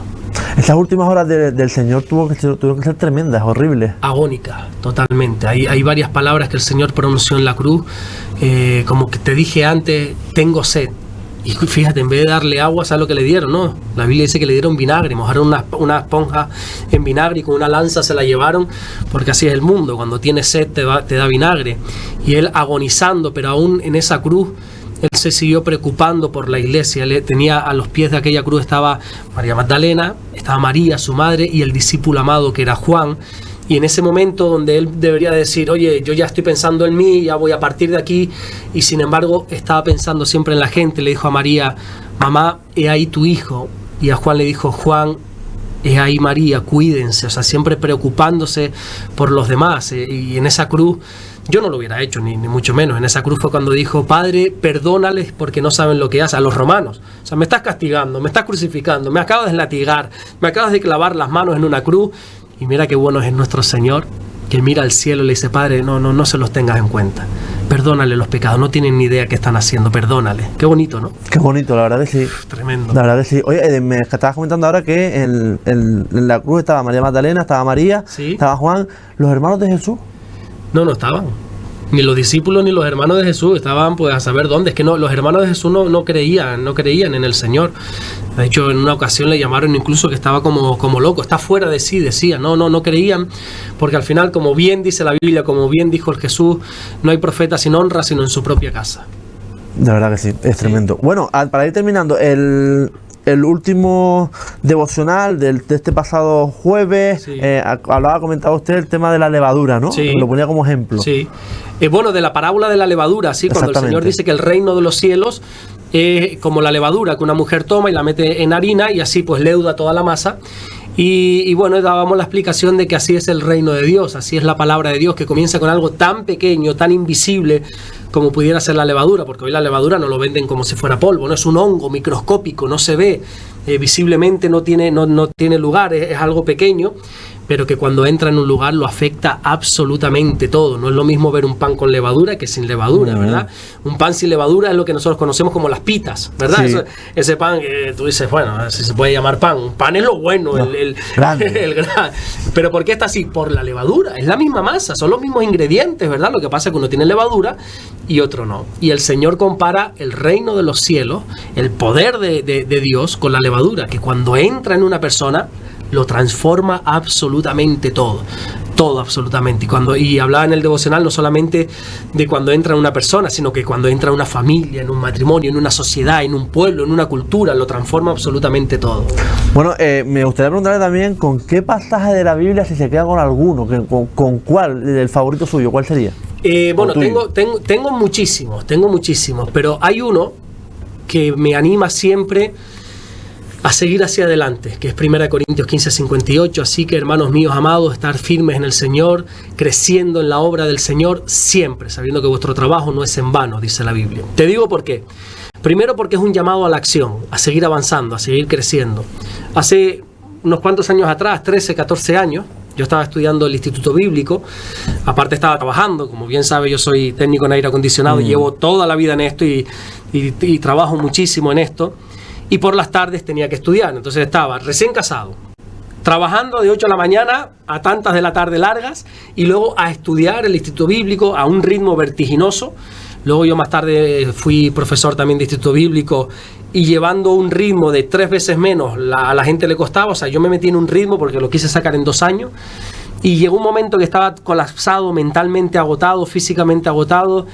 Esas últimas horas del Señor tuvieron que ser tremendas, horribles. Agónica, totalmente. Hay varias palabras que el Señor pronunció en la cruz, como que te dije antes, tengo sed. Y fíjate, en vez de darle agua, ¿sabes lo que le dieron? No, la Biblia dice que le dieron vinagre, mojaron una esponja en vinagre y con una lanza se la llevaron, porque así es el mundo, cuando tienes sed te da vinagre. Y él agonizando, pero aún en esa cruz, él se siguió preocupando por la iglesia. Él tenía a los pies de aquella cruz estaba María Magdalena, estaba María, su madre, y el discípulo amado que era Juan. Y en ese momento donde él debería decir, oye, yo ya estoy pensando en mí, ya voy a partir de aquí, y sin embargo estaba pensando siempre en la gente, le dijo a María, mamá, he ahí tu hijo, y a Juan le dijo, Juan, he ahí María, cuídense, o sea, siempre preocupándose por los demás. Y en esa cruz, yo no lo hubiera hecho, ni mucho menos. En esa cruz fue cuando dijo, Padre, perdónales porque no saben lo que hacen, a los romanos. O sea, me estás castigando, me estás crucificando, me acabas de latigar, me acabas de clavar las manos en una cruz. Y mira qué bueno es nuestro Señor, que mira al cielo y le dice, Padre, no se los tengas en cuenta. Perdónale los pecados, no tienen ni idea qué están haciendo, perdónale. Qué bonito, ¿no? Qué bonito, la verdad que sí. Tremendo. La verdad que sí. Oye, me estabas comentando ahora que en la cruz estaba María Magdalena, estaba María, ¿sí? Estaba Juan, los hermanos de Jesús. No estaban. Ni los discípulos ni los hermanos de Jesús estaban pues a saber dónde. Es que no, los hermanos de Jesús no creían en el Señor. De hecho, en una ocasión le llamaron incluso que estaba como loco, está fuera de sí, decía. No creían, porque al final, como bien dice la Biblia, como bien dijo el Jesús, no hay profeta sin honra, sino en su propia casa. De verdad que sí, es tremendo. Bueno, para ir terminando, el último devocional de este pasado jueves, sí. Comentaba usted el tema de la levadura, ¿no? Sí. Lo ponía como ejemplo. Sí. Bueno, de la parábola de la levadura, ¿sí? Cuando el Señor dice que el reino de los cielos es como la levadura que una mujer toma y la mete en harina y así pues leuda toda la masa. Y bueno, dábamos la explicación de que así es el reino de Dios, así es la palabra de Dios, que comienza con algo tan pequeño, tan invisible como pudiera ser la levadura, porque hoy la levadura no lo venden como si fuera polvo, no es un hongo microscópico, no se ve, visiblemente no tiene lugar, es algo pequeño, pero que cuando entra en un lugar lo afecta absolutamente todo. No es lo mismo ver un pan con levadura que sin levadura, ¿verdad? Un pan sin levadura es lo que nosotros conocemos como las pitas, ¿verdad? Sí. Ese pan que tú dices, bueno, si se puede llamar pan. Un pan es lo bueno, no, el grande. Pero ¿por qué está así? Por la levadura. Es la misma masa, son los mismos ingredientes, ¿verdad? Lo que pasa es que uno tiene levadura y otro no. Y el Señor compara el reino de los cielos, el poder de Dios con la levadura, que cuando entra en una persona lo transforma absolutamente todo absolutamente. Y hablaba en el devocional no solamente de cuando entra una persona, sino que cuando entra una familia, en un matrimonio, en una sociedad, en un pueblo, en una cultura, lo transforma absolutamente todo. Bueno, me gustaría preguntarle también con qué pasaje de la Biblia, si se queda con alguno, con cuál, el favorito suyo, ¿cuál sería? Bueno, tengo muchísimos, pero hay uno que me anima siempre a seguir hacia adelante, que es 1 Corintios 15:58, así que hermanos míos amados, estar firmes en el Señor, creciendo en la obra del Señor, siempre, sabiendo que vuestro trabajo no es en vano, dice la Biblia. Te digo por qué. Primero porque es un llamado a la acción, a seguir avanzando, a seguir creciendo. Hace unos cuantos años atrás, 13, 14 años, yo estaba estudiando el Instituto Bíblico, aparte estaba trabajando, como bien sabe, yo soy técnico en aire acondicionado y llevo toda la vida en esto y trabajo muchísimo en esto. Y por las tardes tenía que estudiar, entonces estaba recién casado, trabajando de 8 de la mañana a tantas de la tarde largas y luego a estudiar el Instituto Bíblico a un ritmo vertiginoso. Luego yo más tarde fui profesor también de Instituto Bíblico y llevando un ritmo de 3 veces menos a la gente le costaba, o sea, yo me metí en un ritmo porque lo quise sacar en 2 años y llegó un momento que estaba colapsado, mentalmente agotado, físicamente agotado,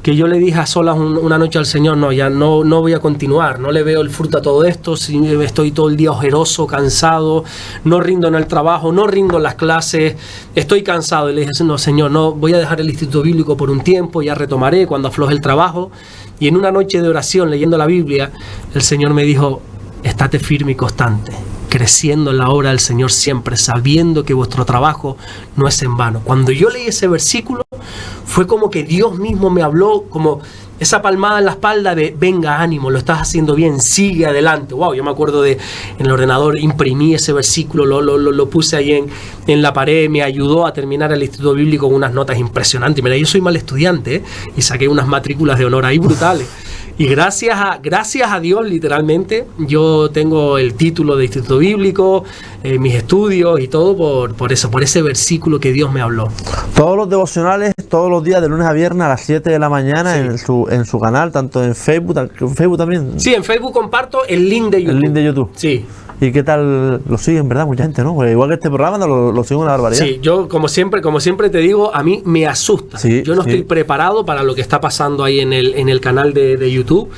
que yo le dije a solas una noche al Señor, no voy a continuar, no le veo el fruto a todo esto, estoy todo el día ojeroso, cansado, no rindo en el trabajo, no rindo en las clases, estoy cansado. Y le dije, no Señor, no voy a dejar el Instituto Bíblico por un tiempo, ya retomaré cuando afloje el trabajo. Y en una noche de oración, leyendo la Biblia, el Señor me dijo, estate firme y constante, creciendo en la obra del Señor siempre, sabiendo que vuestro trabajo no es en vano. Cuando yo leí ese versículo, fue como que Dios mismo me habló, como esa palmada en la espalda de venga, ánimo, lo estás haciendo bien, sigue adelante. Wow, yo me acuerdo en el ordenador imprimí ese versículo, lo puse ahí en la pared, me ayudó a terminar el Instituto Bíblico con unas notas impresionantes. Mira, yo soy mal estudiante, y saqué unas matrículas de honor ahí brutales. Y gracias a Dios, literalmente, yo tengo el título de Instituto Bíblico, mis estudios y todo por ese versículo que Dios me habló. Todos los devocionales, todos los días de lunes a viernes a las 7 de la mañana, sí, en su canal, tanto en Facebook también. Sí, en Facebook comparto el link de YouTube. El link de YouTube. Sí. ¿Y qué tal lo siguen, verdad? Mucha gente, ¿no? Pues igual que este programa lo siguen una barbaridad. Sí, yo como siempre te digo, a mí me asusta. Sí, yo no estoy preparado para lo que está pasando ahí en el canal de YouTube.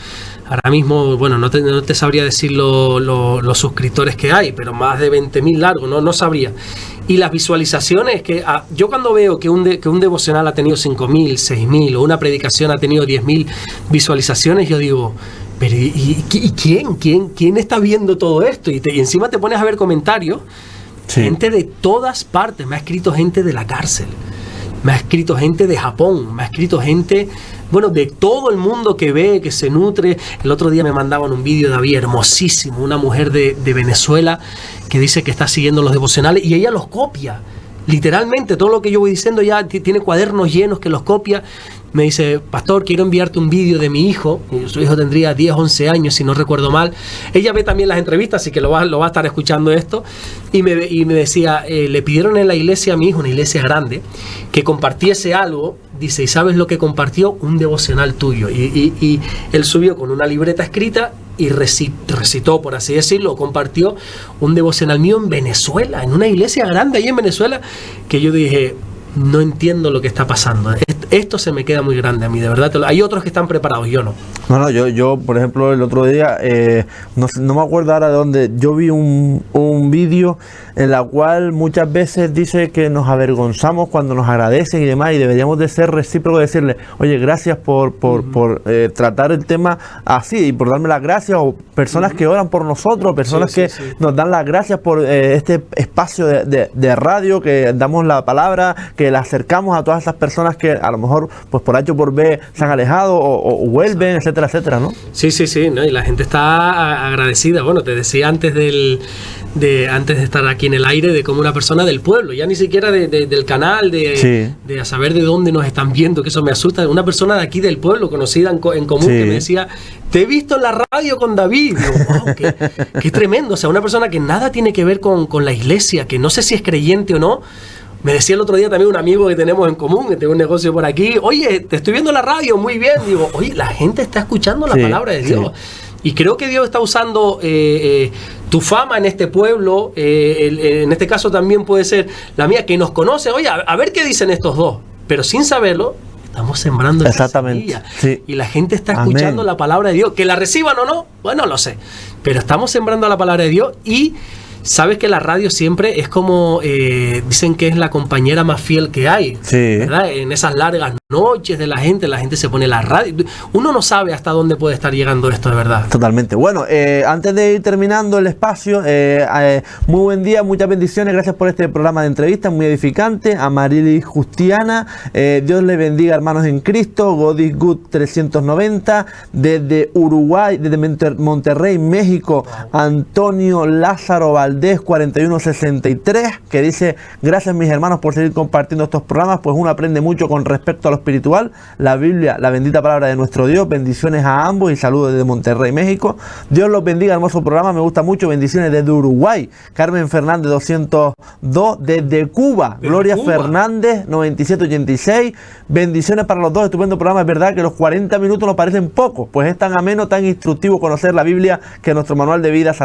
Ahora mismo, bueno, no te sabría decir los suscriptores que hay, pero más de 20.000 largos, no sabría. Y las visualizaciones, que yo cuando veo que un devocional ha tenido 5.000, 6.000, o una predicación ha tenido 10.000 visualizaciones, yo digo, pero ¿y quién está viendo todo esto? Y encima te pones a ver comentarios, sí, gente de todas partes. Me ha escrito gente de la cárcel, me ha escrito gente de Japón, me ha escrito gente, bueno, de todo el mundo que ve, que se nutre. El otro día me mandaban un vídeo, David, hermosísimo, una mujer de Venezuela que dice que está siguiendo los devocionales y ella los copia. Literalmente, todo lo que yo voy diciendo ya tiene cuadernos llenos que los copia. Me dice, pastor, quiero enviarte un vídeo de mi hijo. Su hijo tendría 10, 11 años, si no recuerdo mal. Ella ve también las entrevistas, así que lo va a estar escuchando esto. Y me decía, le pidieron en la iglesia a mi hijo, una iglesia grande, que compartiese algo. Dice, ¿y sabes lo que compartió? Un devocional tuyo. Y él subió con una libreta escrita y recitó, por así decirlo, compartió un devocional mío en Venezuela, en una iglesia grande ahí en Venezuela, que yo dije, no entiendo lo que está pasando. Esto se me queda muy grande a mí, de verdad. Hay otros que están preparados, yo no. No, yo por ejemplo, el otro día, no me acuerdo ahora de dónde, yo vi un vídeo en la cual muchas veces dice que nos avergonzamos cuando nos agradecen y demás, y deberíamos de ser recíprocos, decirle, oye, gracias por tratar el tema así, y por darme las gracias, o personas que oran por nosotros, personas que nos dan las gracias por este espacio de radio, que damos la palabra, que la acercamos a todas esas personas que a lo mejor pues por H o por B se han alejado o vuelven, etcétera, etcétera, ¿no? Sí, ¿no? Y la gente está agradecida. Bueno, te decía antes de estar aquí en el aire, de como una persona del pueblo, ya ni siquiera del canal, de a saber de dónde nos están viendo, que eso me asusta. Una persona de aquí del pueblo, conocida en común, que me decía, te he visto en la radio con David. Digo, wow, qué tremendo. O sea, una persona que nada tiene que ver con la iglesia, que no sé si es creyente o no. Me decía el otro día también un amigo que tenemos en común, que tiene un negocio por aquí, oye, te estoy viendo en la radio, muy bien. Digo, oye, la gente está escuchando la palabra de Dios. Y creo que Dios está usando tu fama en este pueblo, en este caso también puede ser la mía, que nos conoce. Oye, a ver qué dicen estos dos. Pero sin saberlo, estamos sembrando esa semilla. Y la gente está escuchando la palabra de Dios. Que la reciban o no, bueno, lo sé. Pero estamos sembrando la palabra de Dios y... Sabes que la radio siempre es como, dicen que es la compañera más fiel que hay, ¿verdad? En esas largas noches de la gente se pone la radio. Uno no sabe hasta dónde puede estar llegando esto, de verdad. Totalmente. Bueno, antes de ir terminando el espacio, muy buen día, muchas bendiciones, gracias por este programa de entrevistas, muy edificante. A Marily Justiana, Dios le bendiga, hermanos en Cristo. God is Good 390, desde Uruguay, desde Monterrey, México, Antonio Lázaro Valdés 4163, que dice, gracias mis hermanos por seguir compartiendo estos programas, pues uno aprende mucho con respecto a lo espiritual, la Biblia, la bendita palabra de nuestro Dios. Bendiciones a ambos y saludos desde Monterrey, México. Dios los bendiga, hermoso programa, me gusta mucho. Bendiciones desde Uruguay. Carmen Fernández 202, desde Cuba, Gloria Fernández 9786. Bendiciones para los dos, estupendo programa. Es verdad que los 40 minutos nos parecen pocos, pues es tan ameno, tan instructivo conocer la Biblia, que nuestro manual de vida,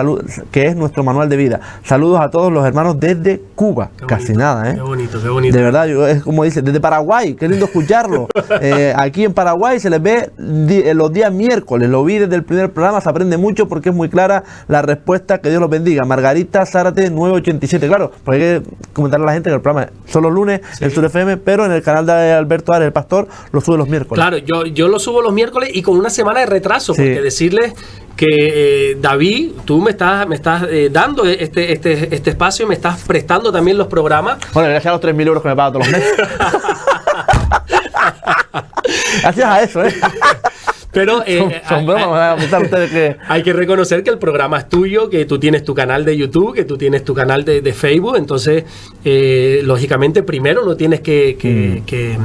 que es nuestro manual de vida. Saludos a todos los hermanos desde Cuba. Casi nada, Qué bonito, qué bonito. De verdad, es como dice, desde Paraguay, qué lindo escucharlo. Aquí en Paraguay se les ve los días miércoles, lo vi desde el primer programa, se aprende mucho porque es muy clara la respuesta. Que Dios los bendiga. Margarita Zárate 987, claro, porque hay que comentarle a la gente que el programa es solo lunes en Sur FM, pero en el canal de Alberto Ares, el pastor, lo sube los miércoles. Claro, yo lo subo los miércoles y con una semana de retraso, porque decirles que David, tú me estás dando este espacio, me estás prestando también los programas. Bueno, gracias a los 3.000 euros que me pagan todos los meses. Gracias a eso, Pero son bromas, ustedes que... hay que reconocer que el programa es tuyo, que tú tienes tu canal de YouTube, que tú tienes tu canal de Facebook, entonces lógicamente primero lo tienes que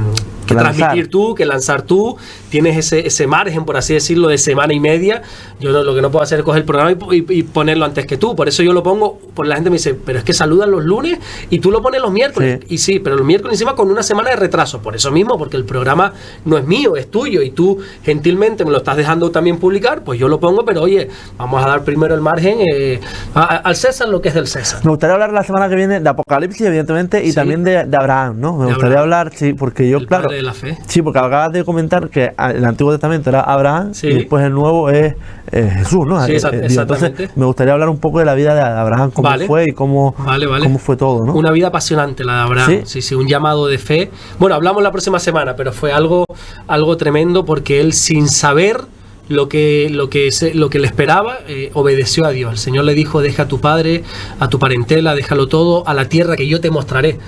que transmitir tú, que lanzar tú, tienes ese margen, por así decirlo, de semana y media. Yo lo que no puedo hacer es coger el programa y ponerlo antes que tú. Por eso yo lo pongo, pues la gente me dice, pero es que saludan los lunes y tú lo pones los miércoles. Sí. Y sí, pero los miércoles encima con una semana de retraso. Por eso mismo, porque el programa no es mío, es tuyo, y tú gentilmente me lo estás dejando también publicar, pues yo lo pongo, pero oye, vamos a dar primero el margen al César lo que es del César. Me gustaría hablar la semana que viene de Apocalipsis, evidentemente, y también de Abraham, ¿no? Me gustaría hablar, sí, porque yo, el claro, padre de la fe. Sí, porque acabas de comentar que el Antiguo Testamento era Abraham, y después el Nuevo es Jesús, ¿no? Sí, exactamente. Entonces, me gustaría hablar un poco de la vida de Abraham, cómo fue y cómo fue todo, ¿no? Una vida apasionante la de Abraham, sí, un llamado de fe. Bueno, hablamos la próxima semana, pero fue algo tremendo, porque él, sin saber lo que le esperaba, obedeció a Dios. El Señor le dijo: deja a tu padre, a tu parentela, déjalo todo, a la tierra que yo te mostraré.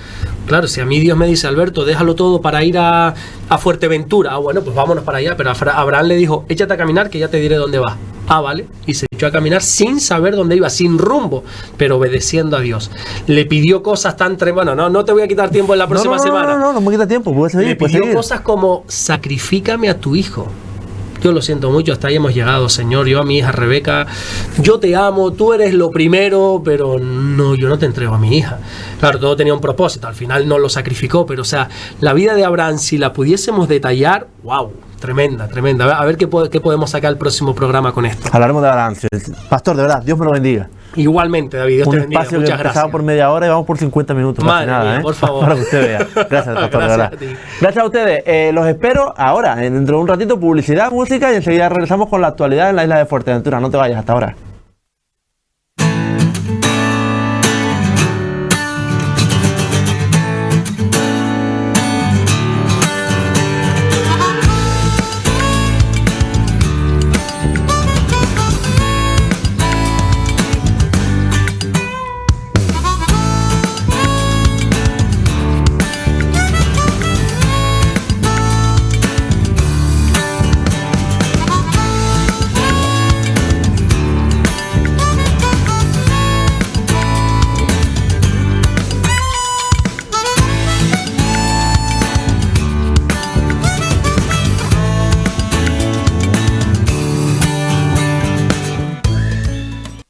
Claro, si a mí Dios me dice: Alberto, déjalo todo para ir a Fuerteventura, bueno, pues vámonos para allá. Pero Abraham le dijo: échate a caminar, que ya te diré dónde vas. Vale. Y se echó a caminar sin saber dónde iba, sin rumbo, pero obedeciendo a Dios. Le pidió cosas tan tremendas. Bueno, no te voy a quitar tiempo en la próxima semana. No me quita tiempo, puedes seguir. Le pidió cosas como: sacrifícame a tu hijo. Yo lo siento mucho, hasta ahí hemos llegado, Señor. Yo a mi hija Rebeca, yo te amo, tú eres lo primero, pero no, yo no te entrego a mi hija. Claro, todo tenía un propósito, al final no lo sacrificó, pero o sea, la vida de Abraham, si la pudiésemos detallar, wow, tremenda. A ver qué podemos sacar el próximo programa con esto. Hablaremos de Abraham. Pastor, de verdad, Dios me lo bendiga. Igualmente, David, Dios te bendiga. Un espacio muchas que gracias. empezaba por media hora y vamos por 50 minutos. Madre nada, mía, por favor. Para que usted vea. Gracias, pastor, de verdad. Gracias a ustedes. Los espero ahora, dentro de un ratito, publicidad, música, y enseguida regresamos con la actualidad en la isla de Fuerteventura. No te vayas, hasta ahora.